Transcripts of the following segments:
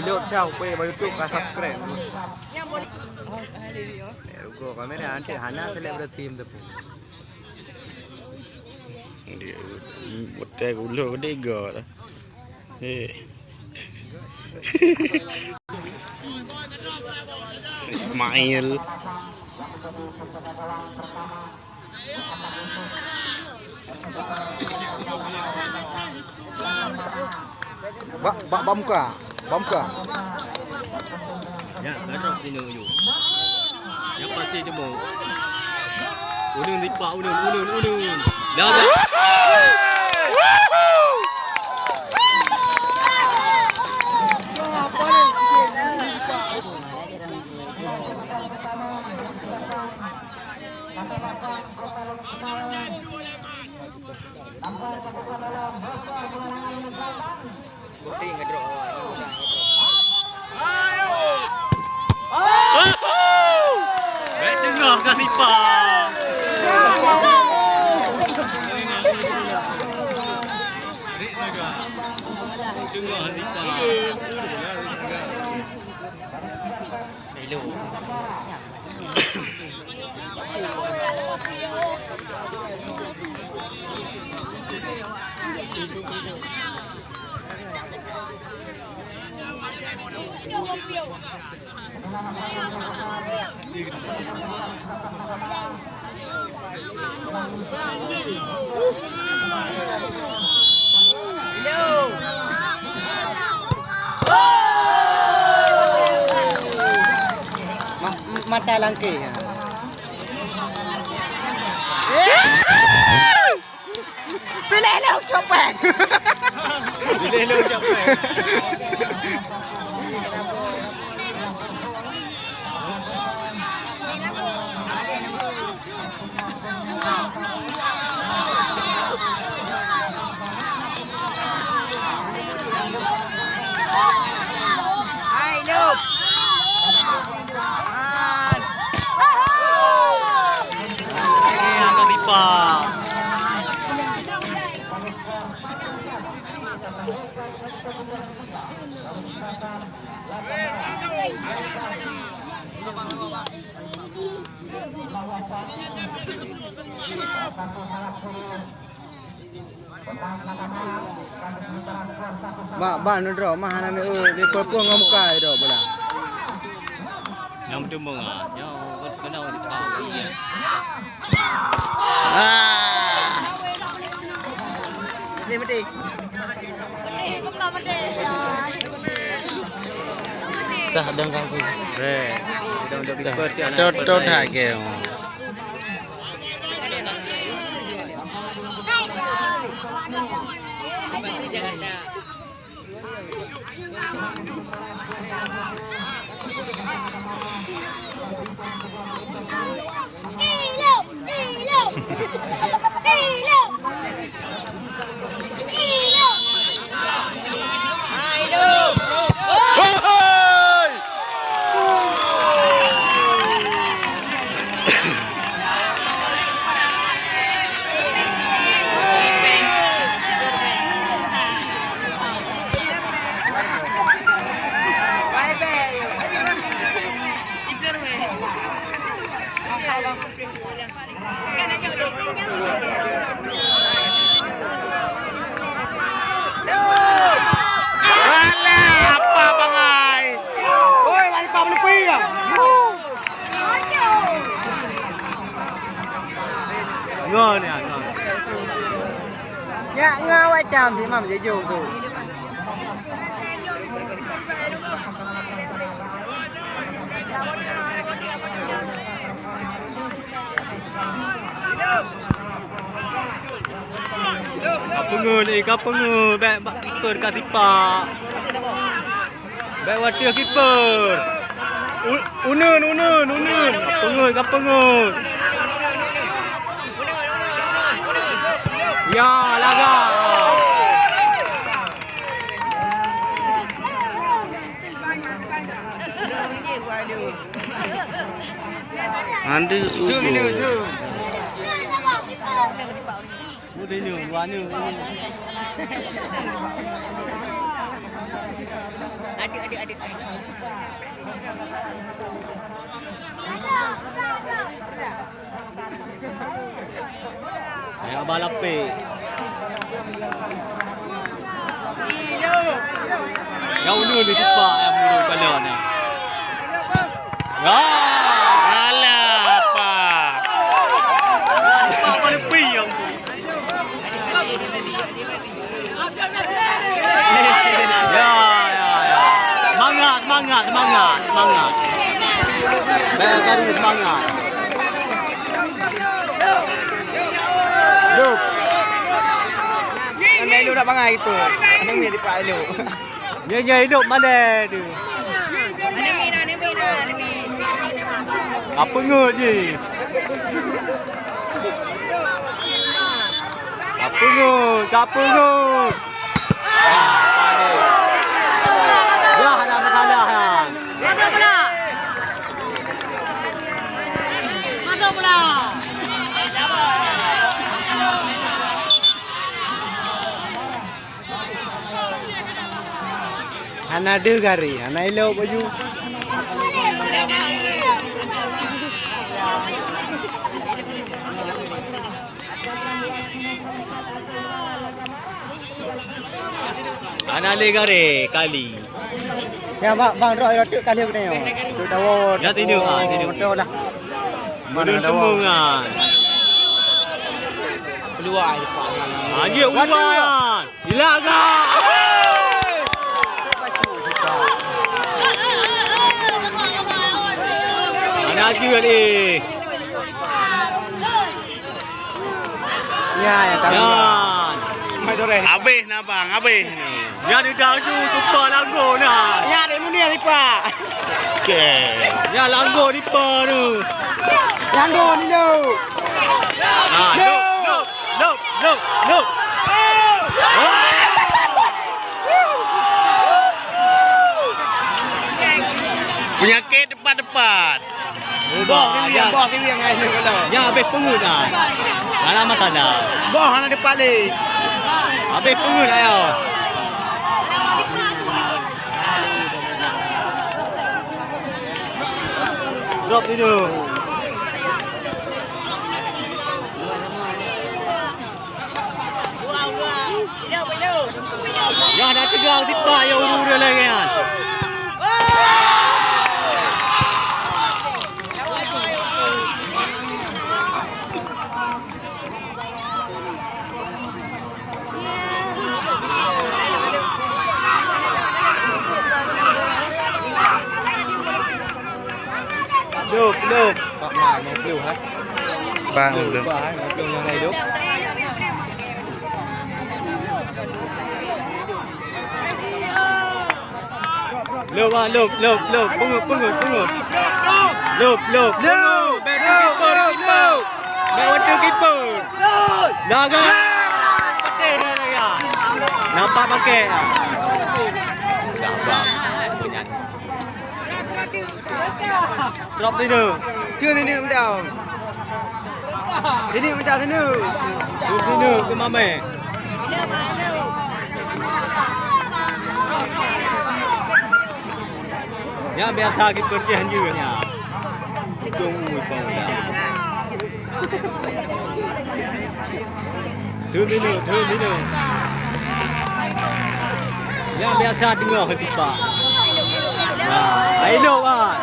load siya, upaya ba YouTube ka subscribe. Rugo kami na ante hana celebrity team tu. Dia ulo dia gol. Ismail. Bamka. Ya, garap dino yo. Yang pasti dia mau. Unun tipak unun. Dah. Bukti ngedrop awak. Baik dengar kan tipak. Dengar tipak. Hello. Mata langkih. Pilih lo cepet. Ba nudro mahana me ni popong ngamukai do bola. Yang demeng ah. Yang kena di tahu dia. Mati. Dah dang kau. Tot dah ke. Ngon ya, ngon. Ya ngawai jam thì mà dễ dùng rồi. Kapengu, back keeper kat tipak. Back water keeper. Unun. Kapengu. Ya, laga. Andi ugo. Mu tanya, warna. Adik. Ayo balape. Yang unu ni cepat yang buruk kalau ni. Ya. Alah apa? Apa paling piang tu? Ya. Semangat. Baru semangat. Duk. Ana elok nak bangai gitu. Ana ni di Pak elok. Nya hidup mana tu? Apa ngut je? Apa ngut? Ya, ada masalah ya. Masuk pula. Ana ada gari, ana elok baju. Ana legare kali. Ya bang roi rotok kali aku tengok. Tu dawo. Ya tindu tindu. Betul lah. Mana temungan. Keluar Pak. Anjir uluan. Gila gak? Ana je ni. Ya kami. Mai tore. Habis nak bang, habis ni. Ya dia dah tu tumpah langgur nah. Ya dek mu ni Pak. Okey. Ya langgur ni pa tu. Yang go ni tu. Look. Penyakit depan-depan. Bang ni yang ai ni kalau. Ya habis pengut dah. Dalam masalah. Bang ana depan ni. Habis pengut dah ya. Drop dulu. Ya dah tegang tipak ya uru-uru lagi kan. Được. Pak mai mau beliau ha. Bang belum. Pak mau beliau yang hidup. Look. Pengut. Look. Back to keeper. Naga. Pakai dah ya. Nampak pakai. Dah bang. Penyanyi. Drop dulu. Chưa sini macam. Sini macam sini. Sini ke mame. Ya biasa keeper je hanjunya. Tunggu pau dah. Turun dulu. Ya biasa dengar keeper. Ayo ah.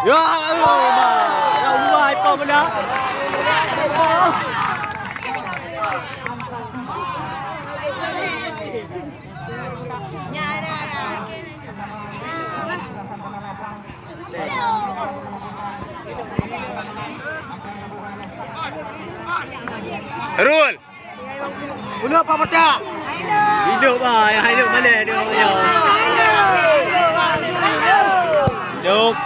Ya Allah. Dah buat apa benda? Rul. Bunuh apa pecah? Hidup ah, yang hidup mana dia? Look.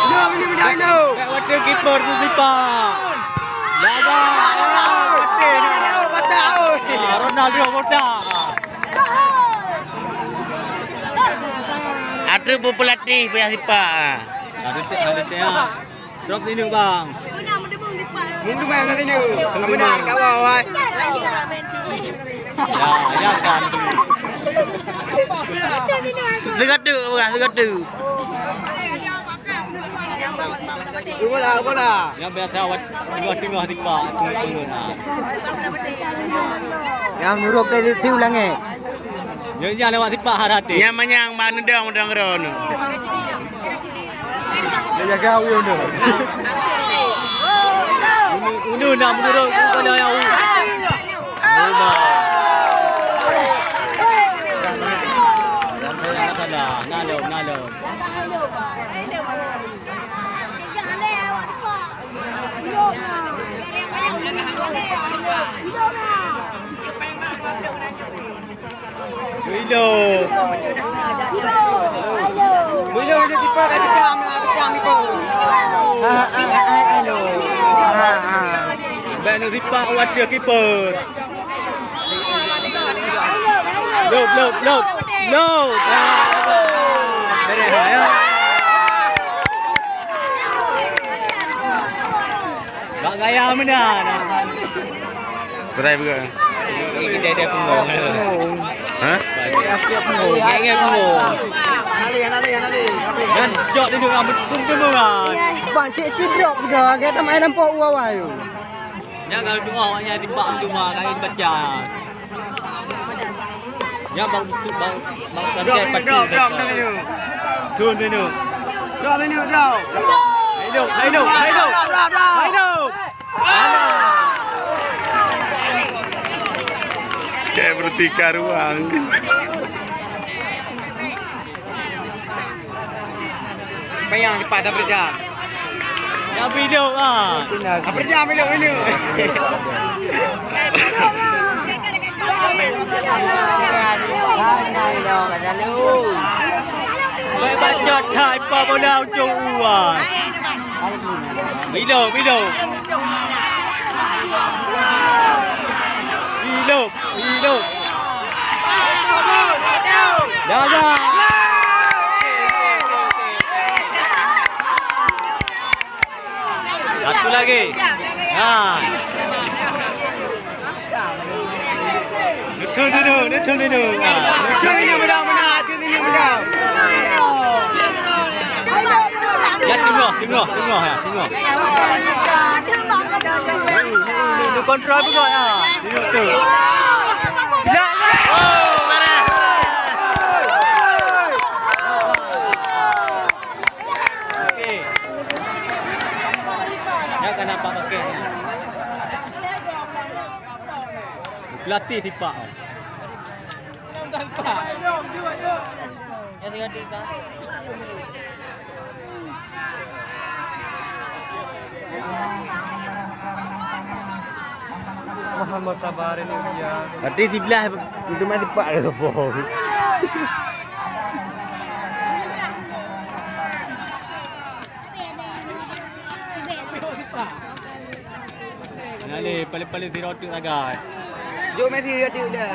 Ini macam ni. Water keeper tu siapa? Jaga. Ronaldo botak. Ada pelatih pihak siapa? Ada tengah. Drop ini bang. Mung dumai nanti ni. Kamu dah kawal wai. Ya kan. Segadu bukan segadu. Bola. Yang biasa awak tengah-tengah tipak tengah-tengah. Yang nurup dari siu langit. Yang lewat tipak harati. Yang manyang mana dong ron. Dia jaga awi tu. Unu nak menurut kepada yang Nalo. Bilo dia tipa kat tekam ni pun. Hello. Ben tipak wadah keeper. Lop. Gak gaya mana? Berai bukan. Kita pengong. Ha? Siap pengong. Gaya pengong. Nali. Dan jok ni duk rambut tum-tuman. Bang cik drop juga. Kita main nampak uawai. Ya kalau doa awaknya timbak cuma kali baca. Ya bang drop menu. Turun menu. Drop menu drop. Hidup. Kayak bertikar ruang. Bayang cepat tak berjam. Ya video ah. Berjam menu. Baik bacot hai pa bola ujung uang. Video. Dah. Satu lagi. Turun dulu. Ya tengok. Lu kontrol juga ya. Tengok tu. Okey. Ya kan nampak okey. Pelatih tipak. Muhammad sabar ni dia. Hati sebelah itu masih pak ke apa? Nali paling-paling dirotik agak. Jom mesti dia dia.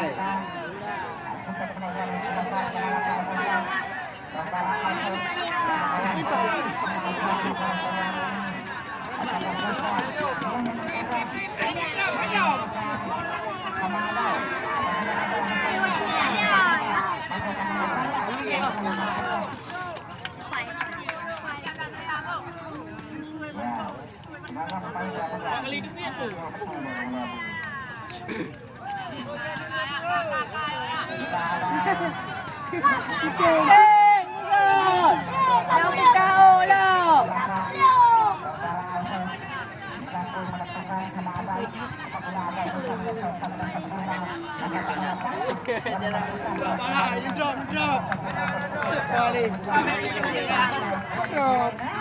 Drop.